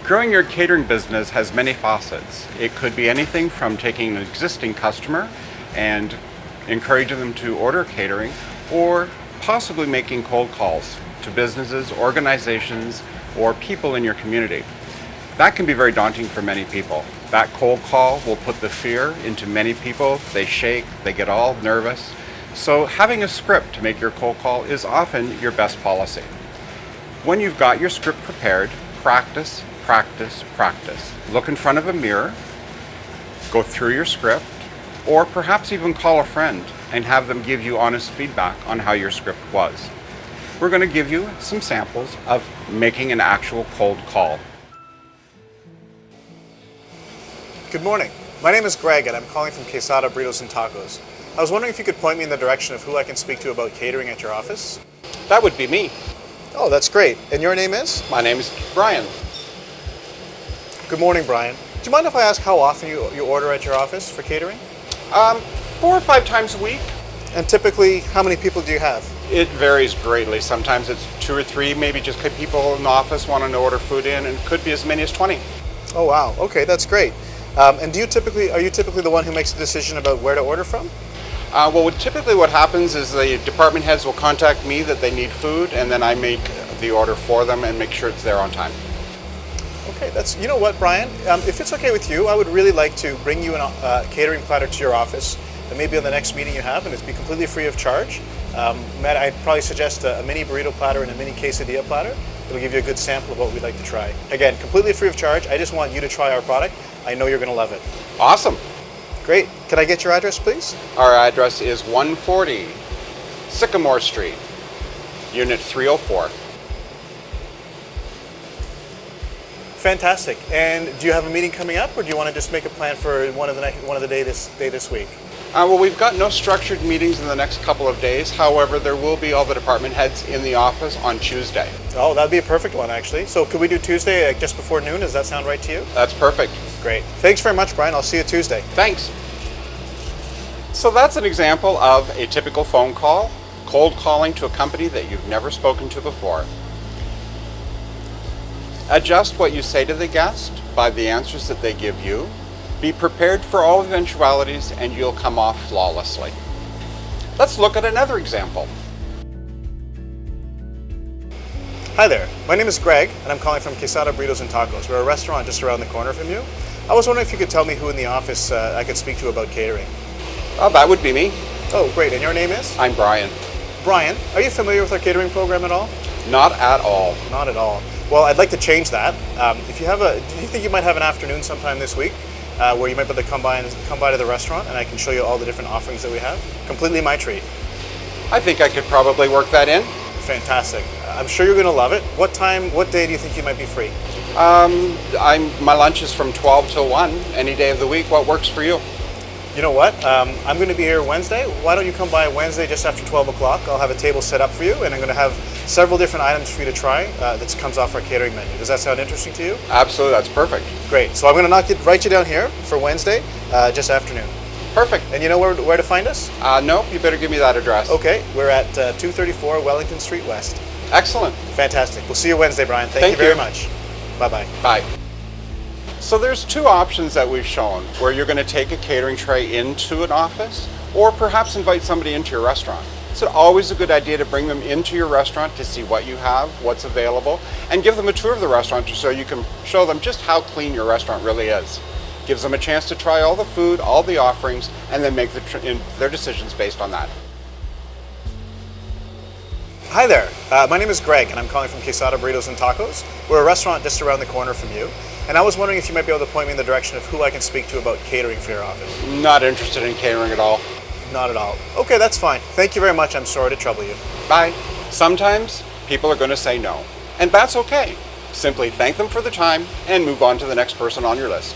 Growing your catering business has many facets. It could be anything from taking an existing customer and encouraging them to order catering, or possibly making cold calls to businesses, organizations, or people in your community. That can be very daunting for many people. That cold call will put the fear into many people. They shake, they get all nervous. So having a script to make your cold call is often your best policy. When you've got your script prepared, practice, practice, practice. Look in front of a mirror, go through your script, or perhaps even call a friend and have them give you honest feedback on how your script was. We're going to give you some samples of making an actual cold call. Good morning. My name is Greg and I'm calling from Quesada Burritos and Tacos. I was wondering if you could point me in the direction of who I can speak to about catering at your office. That would be me. Oh, that's great. And your name is? My name is Brian. Good morning, Brian. Do you mind if I ask how often you order at your office for catering? 4 or 5 times a week. And typically, how many people do you have? It varies greatly. Sometimes it's 2 or 3, maybe just people in the office wanting to order food in, and it could be as many as 20. Oh, wow. Okay, that's great. And are you typically the one who makes the decision about where to order from? Typically what happens is the department heads will contact me that they need food, and then I make the order for them and make sure it's there on time. Okay, you know what, Brian? If it's okay with you, I would really like to bring you a catering platter to your office, and maybe on the next meeting you have, and it'd be completely free of charge. Matt, I'd probably suggest a mini burrito platter and a mini quesadilla platter. It'll give you a good sample of what we'd like to try. Again, completely free of charge. I just want you to try our product. I know you're going to love it. Awesome. Great. Can I get your address, please? Our address is 140 Sycamore Street, Unit 304. Fantastic. And do you have a meeting coming up, or do you want to just make a plan for one of the day this week? We've got no structured meetings in the next couple of days. However, there will be all the department heads in the office on Tuesday. Oh, that'd be a perfect one, actually. So could we do Tuesday just before noon? Does that sound right to you? That's perfect. Great. Thanks very much, Brian. I'll see you Tuesday. Thanks. So that's an example of a typical phone call, cold calling to a company that you've never spoken to before. Adjust what you say to the guest by the answers that they give you. Be prepared for all eventualities and you'll come off flawlessly. Let's look at another example. Hi there, my name is Greg and I'm calling from Quesada Burritos and Tacos. We're a restaurant just around the corner from you. I was wondering if you could tell me who in the office I could speak to about catering. Oh, that would be me. Oh, great. And your name is? I'm Brian. Brian, are you familiar with our catering program at all? Not at all. Not at all. Well, I'd like to change that. Do you think you might have an afternoon sometime this week where you might be able to come by to the restaurant and I can show you all the different offerings that we have? Completely my treat. I think I could probably work that in. Fantastic. I'm sure you're going to love it. What day do you think you might be free? My lunch is from 12 till 1, any day of the week. What works for you? You know what? I'm going to be here Wednesday. Why don't you come by Wednesday just after 12 o'clock? I'll have a table set up for you, and I'm going to have several different items for you to try that comes off our catering menu. Does that sound interesting to you? Absolutely, that's perfect. Great. So I'm going to write you down here for Wednesday, just afternoon. Perfect. And you know where to find us? No, you better give me that address. Okay, we're at 234 Wellington Street West. Excellent. Fantastic. We'll see you Wednesday, Brian. Thank you very much. Bye-bye. Bye. So there's 2 options that we've shown, where you're going to take a catering tray into an office or perhaps invite somebody into your restaurant. It's always a good idea to bring them into your restaurant to see what you have, what's available, and give them a tour of the restaurant so you can show them just how clean your restaurant really is. Gives them a chance to try all the food, all the offerings, and then make their decisions based on that. Hi there, my name is Greg and I'm calling from Quesada Burritos and Tacos. We're a restaurant just around the corner from you. And I was wondering if you might be able to point me in the direction of who I can speak to about catering for your office. Not interested in catering at all. Not at all. Okay, that's fine. Thank you very much. I'm sorry to trouble you. Bye. Sometimes people are going to say no, and that's okay. Simply thank them for the time and move on to the next person on your list.